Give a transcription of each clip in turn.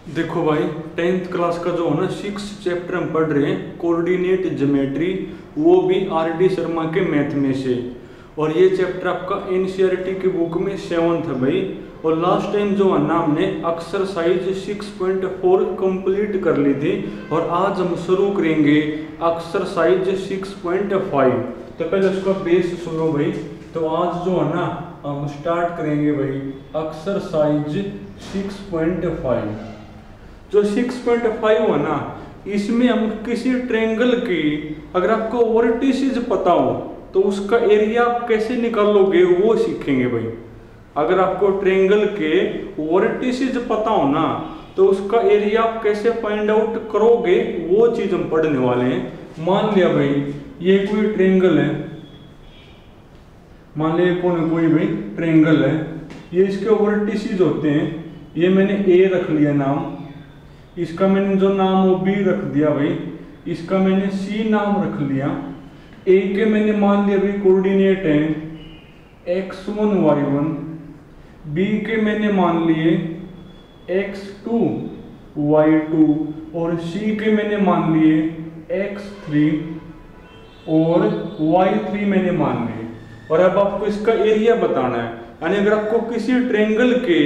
देखो भाई, 10th class का जो है ना 6 चैप्टर हम पढ़ रहे हैं कोऑर्डिनेट ज्योमेट्री, वो भी आर.डी. शर्मा के मैथ में से। और ये चैप्टर आपका एनसीईआरटी की बुक में 7th है भाई। और लास्ट टाइम जो है ना हमने एक्सरसाइज 6.4 कंप्लीट कर ली थी और आज हम शुरू करेंगे एक्सरसाइज 6.5। तो पहले उसका बेस सुनो भाई। तो आज जो है ना हम स्टार्ट करेंगे भाई एक्सरसाइज 6.5। जो 6.5 है ना, इसमें हम किसी ट्रेंगल की अगर आपको वर्टिसेस पता हो तो उसका एरिया आप कैसे निकालोगे वो सीखेंगे भाई। अगर आपको ट्रेंगल के वर्टिसेस पता हो ना तो उसका एरिया आप कैसे फाइंड आउट करोगे वो चीज हम पढ़ने वाले हैं। मान लिया भाई ये कोई ट्रेंगल है, मान लिया कोई भाई ट्रेंगल है, ये इसके वर्टिसेस होते हैं। ये मैंने ए रख लिया नाम, इसका मैंने जो नाम वो बी रख दिया भाई, इसका मैंने सी नाम रख लिया। ए के मैंने मान लिया भाई कोऑर्डिनेट है x1 y1, बी के मैंने मान लिए x2 y2 और सी के मैंने मान लिए x3 और y3 मैंने मान लिए। और अब आपको इसका एरिया बताना है, यानी अगर आपको किसी ट्रेंगल के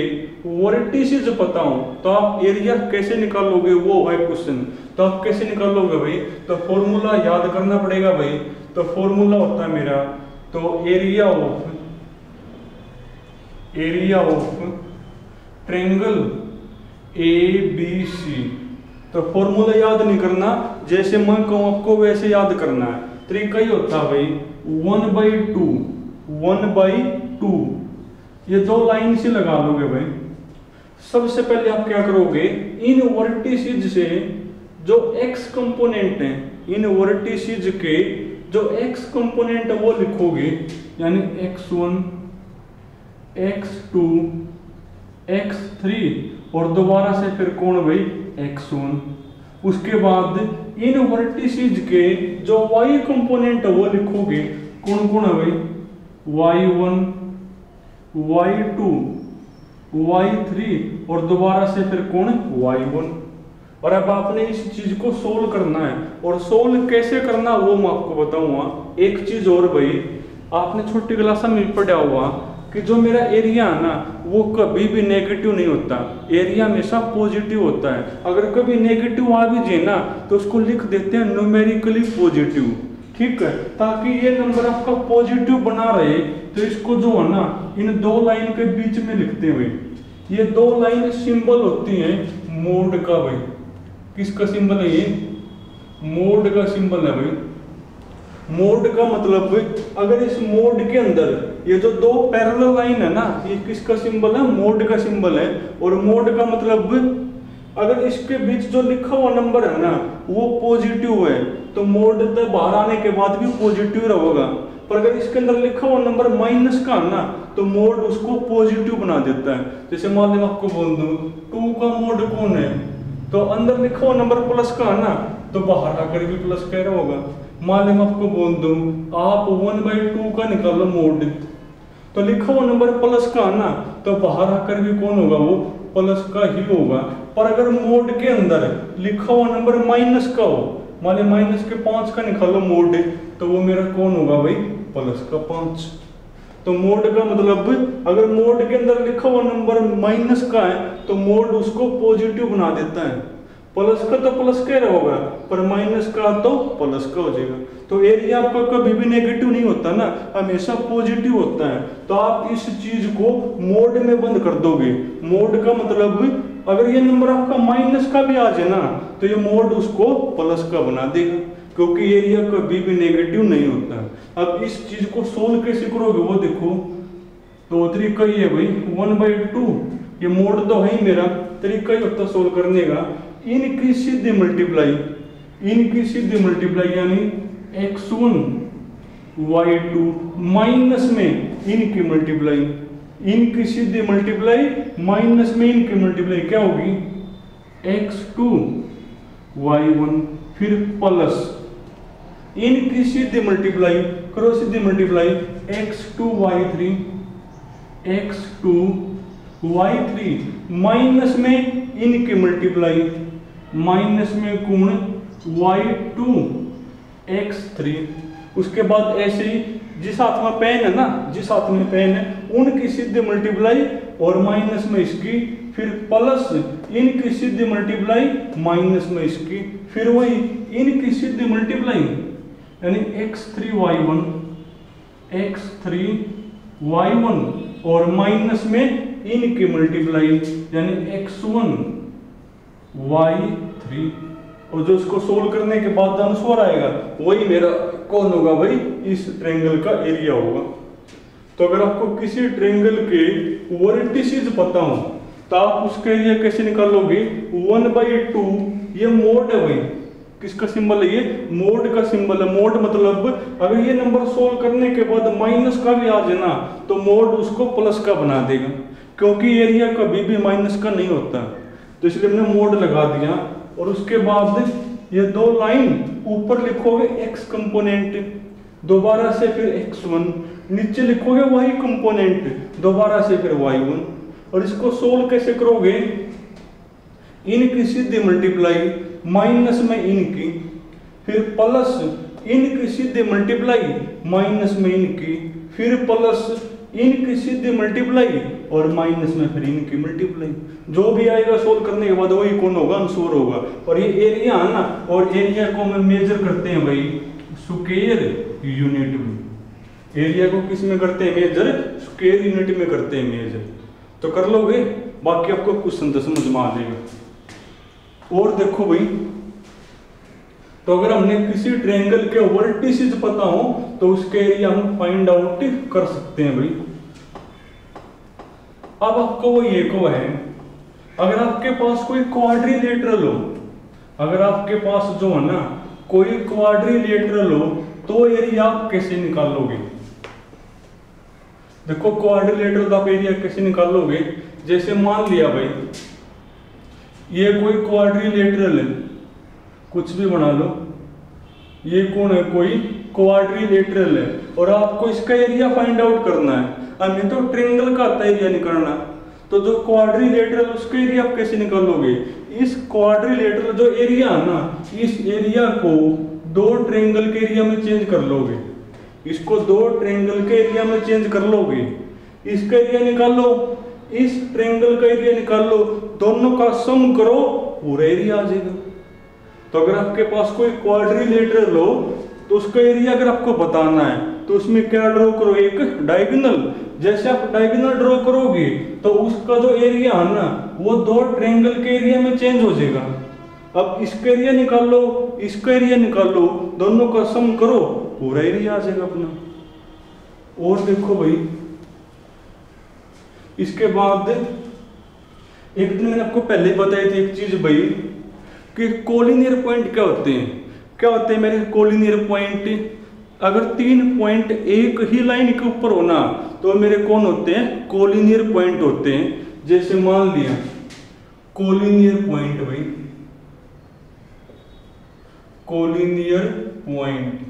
वर्टिसेस पता हो तो आप एरिया कैसे निकालोगे वो है क्वेश्चन। तो आप कैसे निकालोगे भाई, तो फॉर्मूला याद करना पड़ेगा भाई। तो फॉर्मूला होता है मेरा तो area of triangle A B C. तो फॉर्मूला याद नहीं करना, जैसे मैं कहूँ आपको वैसे याद करना है। तरीका ही होता है भाई 1/2 ये दो लाइन से लगा लोगे भाई। सबसे पहले आप क्या करोगे, इन वर्टिसेस से जो x कंपोनेंट है, इन वर्टिसेस के जो x कंपोनेंट है वो लिखोगे, यानी x1 x2 x3 और दोबारा से फिर कौन भाई x1। उसके बाद इन वर्टिसेस के जो y कंपोनेंट है वो लिखोगे, कौन कौन है भाई y1 y2 y3 और दोबारा से फिर कौन y1। और अब आपने इस चीज को सोल्व करना है, और सोल्व कैसे करना वो मैं आपको बताऊंगा। एक चीज और भाई, आपने छोटी क्लास में पढ़ा हुआ कि जो मेरा एरिया है ना वो कभी भी नेगेटिव नहीं होता, एरिया हमेशा पॉजिटिव होता है। अगर कभी नेगेटिव आ भी जाए ना तो उसको लिख देते हैं न्यूमेरिकली पॉजिटिव, ठीक है, ताकि ये नंबर आपका पॉजिटिव बना रहे। तो इसको जो है ना इन दो लाइन के बीच में लिखते हुए, ये दो लाइन सिंबल होती हैं मोड का भाई। किसका सिंबल है ये, मोड का सिंबल है भाई। मोड का मतलब अगर इस मोड के अंदर ये जो दो पैरेलल लाइन है ना, ये किसका सिंबल है, मोड का सिंबल है। और मोड का मतलब अगर इसके बीच जो लिखा हुआ नंबर है ना वो पॉजिटिव है तो मोड से बाहर आने के बाद भी पॉजिटिव रहेगा। पर अगर इसके अंदर लिखा हुआ नंबर माइनस का है ना तो मोड उसको पॉजिटिव बना देता है। जैसे मान लो आपको बोल दूं 2 का मोड कौन है, तो अंदर लिखा हुआ नंबर प्लस का है ना तो बाहर आकर भी प्लस कह रहा होगा। मान लो आपको बोल दूं आप 1/2 का निकालो मोड, तो लिखा हुआ नंबर प्लस का है ना तो बाहर आकर भी कौन होगा, वो प्लस का ही होगा। पर अगर मोड के अंदर लिखा हुआ नंबर माइनस का हो, मान लो माइनस के 5 का निकालो मोड, तो वो मेरा कौन होगा भाई, प्लस का 5। तो मोड का मतलब अगर मोड के अंदर लिखा हुआ नंबर माइनस का है तो मोड उसको पॉजिटिव बना देता है। प्लस का तो प्लस कह रहा होगा पर माइनस का तो प्लस का हो जाएगा। तो एरिया आपका कभी भी नेगेटिव नहीं होता ना, हमेशा पॉजिटिव होता है। तो आप इस चीज को मोड में बंद कर दोगे। मोड का मतलब अगर ये नंबर आपका माइनस का भी आ जाए ना तो ये मोड उसको प्लस का बना देगा, क्योंकि एरिया कभी भी नेगेटिव नहीं होता। अब इस चीज को सोल्व कैसे करोगे वो देखो। तो तरीका ये है भाई 1/2, ये मोड तो है ही मेरा, तरीका ही होता सोल्व करने का, इनकी सीधी मल्टीप्लाई यानी x1 y2 माइनस में इनकी मल्टीप्लाई, इनकी सीधी मल्टीप्लाई माइनस में इनकी मल्टीप्लाई क्या होगी x2 y1 फिर प्लस इनकी सीधी मल्टीप्लाई करो, सीधी multiply x2 y3 x2 y3 minus में इनकी मल्टीप्लाई माइनस में गुण y2 x3। उसके बाद ऐसे ही जिस हाथ में पेन है ना, जिस हाथ में पेन है उनकी सीधे मल्टीप्लाई और माइनस में इसकी, फिर प्लस इनकी सीधे मल्टीप्लाई माइनस में इसकी, फिर वही इनकी सीधे मल्टीप्लाई यानी x3y1 और माइनस में इनकी मल्टीप्लाई यानी x1 y3। और जो इसको सोल्व करने के बाद आंसर आएगा वही मेरा कौन होगा भाई, इस ट्रायंगल का एरिया होगा। तो अगर आपको किसी ट्रायंगल के वर्टिसेस पता हो तो आप उसका एरिया कैसे निकालोगे, 1/2 ये मोड है भाई, किसका सिंबल है ये, मोड का सिंबल है। मोड मतलब अगर ये नंबर सोल्व करने के बाद माइनस का भी आ जाए ना तो मोड उसको प्लस का बना देगा, क्योंकि एरिया कभी भी माइनस का नहीं होता। तो इसलिए हमने मोड लगा दिया। और उसके बाद ये दो लाइन ऊपर लिखोगे x कंपोनेंट, दोबारा से फिर x1, नीचे लिखोगे y कंपोनेंट, दोबारा से फिर y1। और इसको सोल्व कैसे करोगे, इनकी सीधे मल्टीप्लाई माइनस में इनकी, फिर प्लस इनकी सीधे मल्टीप्लाई माइनस में इनकी, फिर प्लस इनकी सीधे मल्टीप्लाई और माइनस में फिर इनकी मल्टीप्लाई। जो भी आएगा सोल्व करने के बाद वही कौन होगा, आंसर होगा। और ये एरिया है ना, और एरिया को हम मेजर करते हैं भाई स्क्वायर यूनिट में। एरिया को किस में करते हैं मेजर, स्क्वायर यूनिट में करते हैं मेजर। तो कर लोगे, बाकी आपको क्वेश्चन तो समझ में आ जाएगा। और देखो भाई, तो अगर हमने किसी ट्रायंगल के वर्टिसेस पता हो तो उसके एरिया हम फाइंड आउट कर सकते हैं भाई। अब आपको वो ये को है, अगर आपके पास कोई क्वाड्रिलेटरल हो, अगर आपके पास जो है ना कोई क्वाड्रिलेटरल हो तो एरिया आप कैसे निकालोगे। देखो क्वाड्रिलेटरल का आप एरिया कैसे निकालोगे, जैसे मान लिया भाई ये कोई क्वाड्रिलेटरल है, कुछ भी बना लो, ये कौन है, कोई क्वाड्रिलेटरल है और आपको इसका एरिया फाइंड आउट करना है। हमें तो ट्रायंगल का आता है एरिया निकालना, तो जो क्वाड्रिलेटरल उसका एरिया आप कैसे निकालोगे। इस क्वाड्रिलेटरल जो एरिया है ना, इस एरिया को दो ट्रायंगल के एरिया में चेंज कर लोगे, इसको दो ट्रायंगल के एरिया में चेंज कर लोगे, इसका एरिया निकालो, इस ट्रायंगल का एरिया निकाल लो, दोनों का सम करो, पूरा एरिया आ जाएगा। तो अगर आपके पास कोई क्वाड्रिलेटरल हो तो उसका एरिया अगर आपको बताना है तो उसमें क्या ड्रॉ करो, एक डायगोनल। जैसे आप डायगोनल ड्रॉ करोगे तो उसका जो एरिया है ना वो दो ट्रायंगल के एरिया में चेंज हो जाएगा। अब इसका एरिया निकाल लो, इसका एरिया निकाल लो, दोनों का सम करो, पूरा एरिया आ जाएगा अपना। और देखो भाई, इसके बाद एक दिन मैंने आपको पहले बताई थी एक चीज भाई कि कोलिनियर पॉइंट क्या होते हैं। क्या होते हैं मेरे कोलिनियर पॉइंट, अगर 3 पॉइंट एक ही लाइन के ऊपर होना तो मेरे कौन होते हैं, कोलिनियर पॉइंट होते हैं। जैसे मान लिया कोलिनियर पॉइंट भाई, कोलिनियर पॉइंट,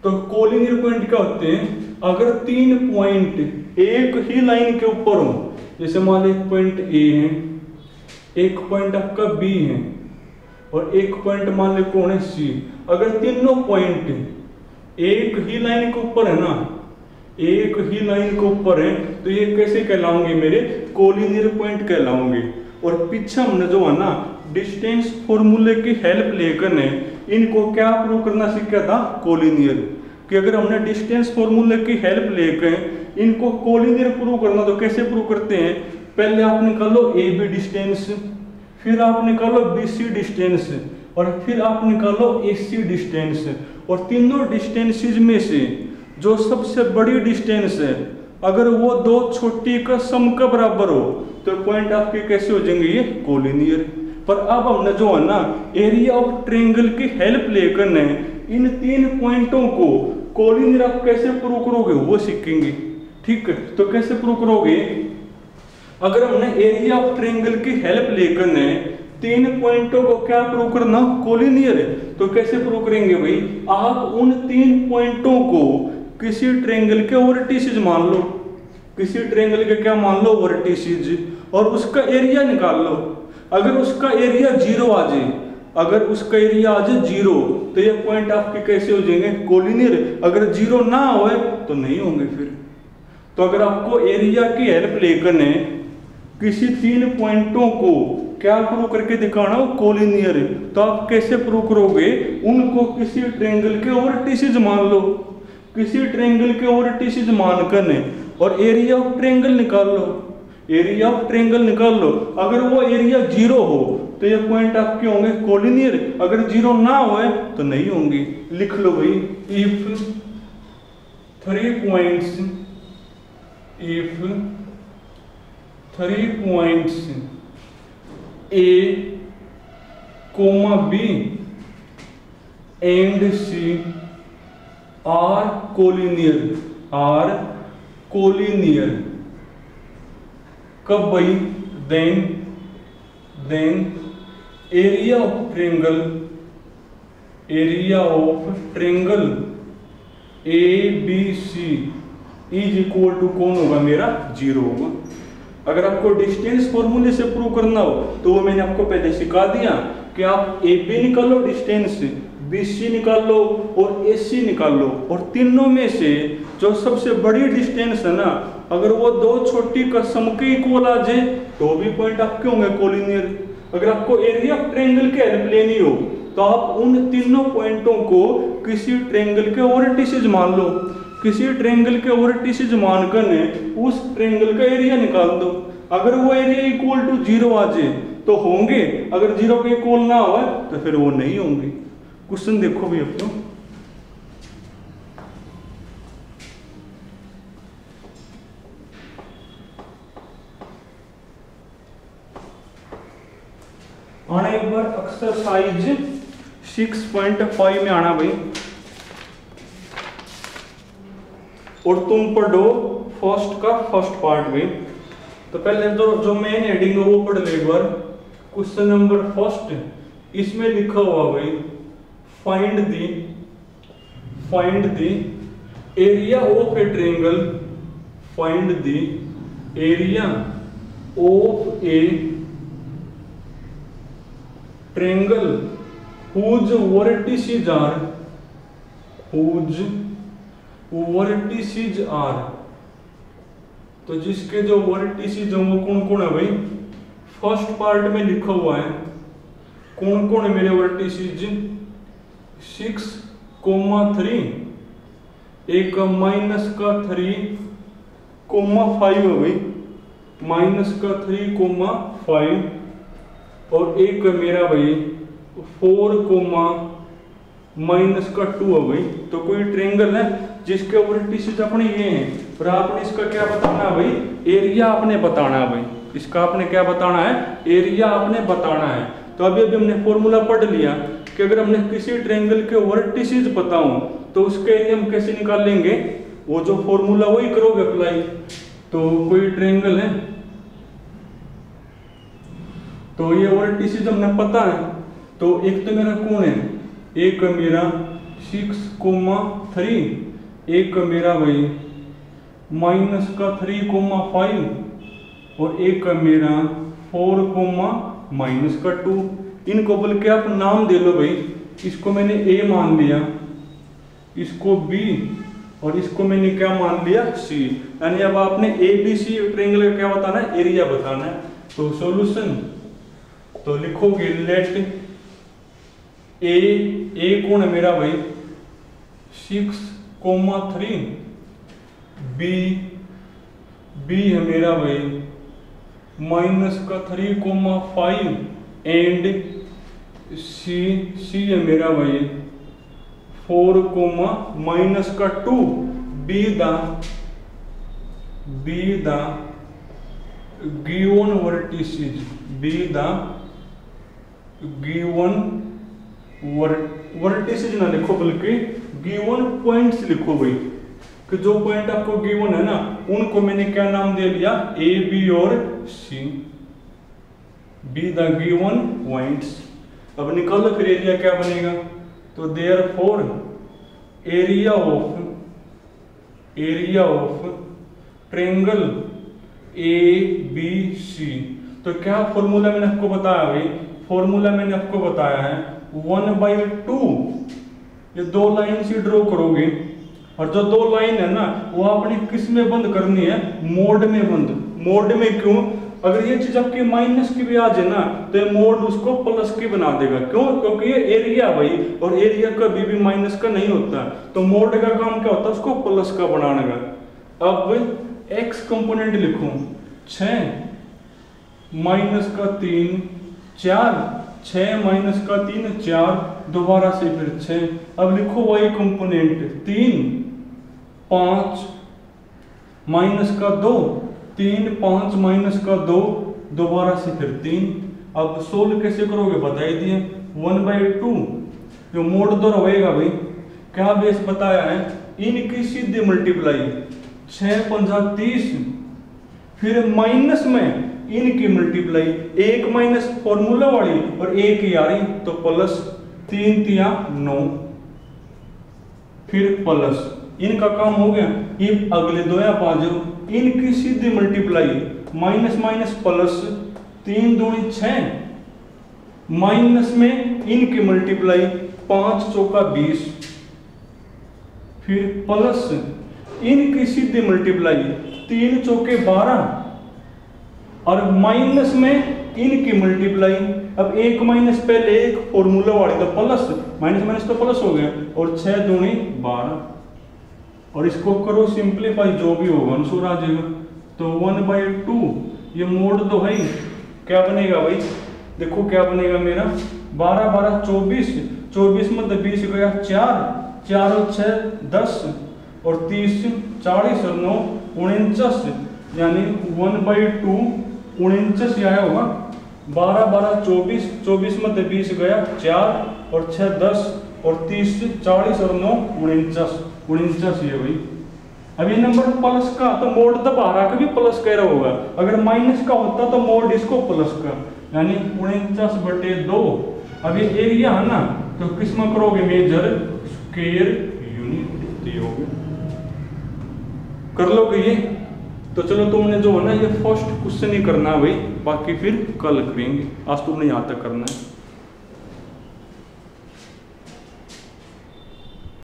तो कोलिनियर पॉइंट क्या होते हैं, अगर 3 पॉइंट एक ही लाइन के ऊपर हो, जैसे मान लो एक पॉइंट ए है, एक पॉइंट आपका बी है और एक पॉइंट मान लो कौन है सी। अगर तीनों पॉइंट एक ही लाइन के ऊपर है ना, एक ही लाइन के ऊपर है, तो ये कैसे कहलाओगे, मेरे कोलिनियर पॉइंट कहलाओगे। और पीछे हमने जो है ना डिस्टेंस फॉर्मूले की हेल्प लेकर ने इनको क्या प्रूव करना सीखा था, कोलिनियर। कि अगर हमने डिस्टेंस फॉर्मूले की हेल्प लेकर इनको कोलिनियर प्रूव करना तो कैसे प्रूव करते हैं, पहले आप निकालो ए बी डिस्टेंस, फिर आप निकालो बी सी डिस्टेंस, और फिर आप निकालो ए सी डिस्टेंस। और तीनों डिस्टेंसेस में से जो सबसे बड़ी डिस्टेंस है अगर वो दो छोटी का सम का बराबर हो तो पॉइंट आपके कैसे हो जाएंगे, ये कोलिनियर। पर अब हमने जो है ना एरिया ऑफ ट्रायंगल की हेल्प लेकर ने इन 3 पॉइंटों को कोलिनियर आप कैसे प्रूव करोगे वो सीखेंगे। ठीक है, तो कैसे प्रूव करोगे, अगर हमने एरिया ऑफ ट्रायंगल की हेल्प लेकर ने 3 पॉइंटों को क्या प्रूव करना, कोलिनियर है, तो कैसे प्रूव करेंगे भाई, आप उन 3 पॉइंटों को किसी ट्रायंगल के वर्टिसेस मान लो, किसी ट्रायंगल के क्या मान लो, वर्टिसेस, और उसका एरिया निकाल लो। अगर उसका एरिया 0 आ जाए, अगर उसका एरिया आ जाए 0, तो ये पॉइंट आपके कैसे हो जाएंगे? कोलिनियर। अगर 0 ना हो तो नहीं होंगे फिर। तो अगर आपको एरिया की हेल्प लेकर ने किसी 3 पॉइंटों को क्या प्रूव करके दिखाना हो? कोलिनियर। तो आप कैसे प्रूव करोगे? उनको किसी ट्रायंगल के वर्टिसेस मान लो, किसी ट्रायंगल के वर्टिसेस मानकर ने और एरिया ऑफ ट्रायंगल निकाल लो, एरिया ऑफ ट्रायंगल निकाल लो। अगर वो एरिया 0 हो तो ये पॉइंट आपके होंगे कोलिनियर, अगर 0 ना हो तो नहीं होंगे। लिख लो भाई, if 3 points, if 3 points A, B and C are collinear, are collinear, कब भाई? then area of triangle, area of triangle ABC is equal to कौन होगा मेरा? 0 होगा। अगर आपको डिस्टेंस फॉर्मूले से प्रूव करना हो तो वो मैंने आपको पहले सिखा दिया कि आप ए बी निकालो डिस्टेंस, बी सी निकाल लो और ए सी निकाल लो, और तीनों में से जो सबसे बड़ी डिस्टेंस है ना, अगर वो 2 छोटी का सम के इक्वल आ जाए तो भी पॉइंट आपके होंगे कोलिनियर। अगर आपको एरिया ऑफ ट्रायंगल की हेल्प लेनी हो तो आप उन तीनों पॉइंटों को किसी ट्रायंगल के वर्टिसेस मान लो, किसी ट्रायंगल के वर्टिसेस मानकर ने उस ट्रायंगल का एरिया निकाल दो। अगर वो एरिया इक्वल टू 0 आ जाए तो होंगे, अगर 0 के इक्वल ना हो तो फिर वो नहीं होंगे। क्वेश्चन देखो भी अपना, आना एक बार एक्सरसाइज 6.5 में आना भाई, और तुम पढ़ो फर्स्ट का फर्स्ट पार्ट में। तो पहले तो जो मेन हेडिंग है वो पढ़ ले एक बार। क्वेश्चन नंबर फर्स्ट, इसमें लिखा हुआ भाई find the area of a triangle, find the area of a triangle whose vertices are, whose vertices are. तो जिसके जो वर्टिसेस हैं वो कौन कौन है भाई? फर्स्ट पार्ट में लिखा हुआ है कौन कौन है मेरे वर्टिसेस? 6,3, एक -3,5 है भाई, -3,5, और एक मेरा भाई 4,-2 है भाई। तो कोई ट्रायंगल है जिसके वर्टिसेस अपने ये हैं, और आपने इसका क्या बताना है भाई? एरिया आपने बताना है भाई, इसका आपने क्या बताना है? एरिया आपने बताना है। तो अभी हमने फॉर्मूला पढ़ लिया कि अगर हमने किसी ट्रायंगल के वर्टिसेस पता हो तो उसके एरिया हम कैसे निकाल लेंगे? वो जो फॉर्मूला वही करोगे अप्लाई। तो कोई ट्रायंगल है, तो ये वर्टिसेस हमने पता है, तो एक तो मेरा कौन है? एक मेरा 6,3, एक मेरा भाई -3,5, और एक मेरा 4,-2। इनको बोल के आप नाम दे लो भाई। इसको मैंने ए मान लिया, इसको बी, और इसको मैंने क्या मान लिया? सी। यानी अब आपने ए बी सी ट्रायंगल का क्या बताना है? एरिया बताना है। तो सॉल्यूशन तो लिखोगे लेट ए कौन है मेरा भाई? 6,3, बी है मेरा भाई -3,5, एंड सी है मेरा भाई 4,-2। B the given vertices, B the given vertices ना लिखो बल्कि गिवन पॉइंट्स लिखो भाई, कि जो पॉइंट आपको गिवन है ना उनको मैंने क्या नाम दे लिया? ए बी और C, be the given points. अब निकालो फिर एरिया क्या बनेगा? तो therefore area of triangle A B C. तो तो क्या फॉर्मूला मैंने आपको बताया भाई, फॉर्मूला मैंने आपको बताया है 1/2। ये दो लाइन से ड्रॉ करोगे और जो दो लाइन है ना वो आपने किस में बंद करनी है, मोड में बंद। मोड में क्यों, अगर ये चीज आपकी माइनस की भी आ जाए ना तो ये मोड उसको प्लस की बना देगा। क्यों, क्योंकि ये एरिया भाई, और एरिया कभी भी माइनस का नहीं होता, तो मोड का काम क्या होता है, उसको प्लस का बनाने का। अब एक्स कंपोनेंट लिखूं 6 माइनस का 3 4, 6 माइनस का 3 4, दोबारा से फिर 6। अब लिखो वाई कंपोनेंट 3 5 माइनस का 2, 3 5 माइनस का 2, दोबारा से फिर 3। अब सोल्व कैसे करोगे बता ही दिए, 1/2 जो मोड दो रहेगा भाई, क्या बेस बताया है, इनकी सीधे मल्टीप्लाई 6 पंजा 30, फिर माइनस में इनकी मल्टीप्लाई, एक माइनस फॉर्मूला वाली और एक ही आ रही तो प्लस, 3 तिया 9, फिर प्लस, इनका काम हो गया। ये अगले दो आप आ जाओ, इनकी सीधी मल्टीप्लाई माइनस माइनस प्लस, 3 दूनी 6, माइनस में इनकी मल्टीप्लाई 5 चौका 20, फिर प्लस इनकी सीधी मल्टीप्लाई 3 चौके 12, और माइनस में इनकी मल्टीप्लाई। अब एक माइनस पहले एक फॉर्मूला वाली तो प्लस, माइनस माइनस तो प्लस हो गया, और 6 दूनी 12, और इसको करो सिंप्लीफाई, जो भी होगा आंसर आ जाएगा। तो 1/2 ये मोड तो है ही, क्या बनेगा भाई, देखो क्या बनेगा मेरा, 12 12 24, 24 में 20 गया 4, 4 और 6 10, और 30 40 और 9 49, यानी 1/2 49 आया होगा। 12 12 24, 24 में 20 गया 4, और 6 10, और 30 40 और 9 49 ये भाई। अब ये नंबर प्लस का तो मोड तो 12 का भी प्लस कह रहा होगा, अगर माइनस का होता तो मोड इसको प्लस का, यानी 49/2। अब ये एरिया है ना तो किस में करोगे मेजर, स्क्वायर यूनिट कर लोगे ये। तो चलो तुमने जो है ना ये फर्स्ट क्वेश्चन ही करना है भाई, बाकी फिर कल करेंगे, आज तुमने यहाँ तक करना है।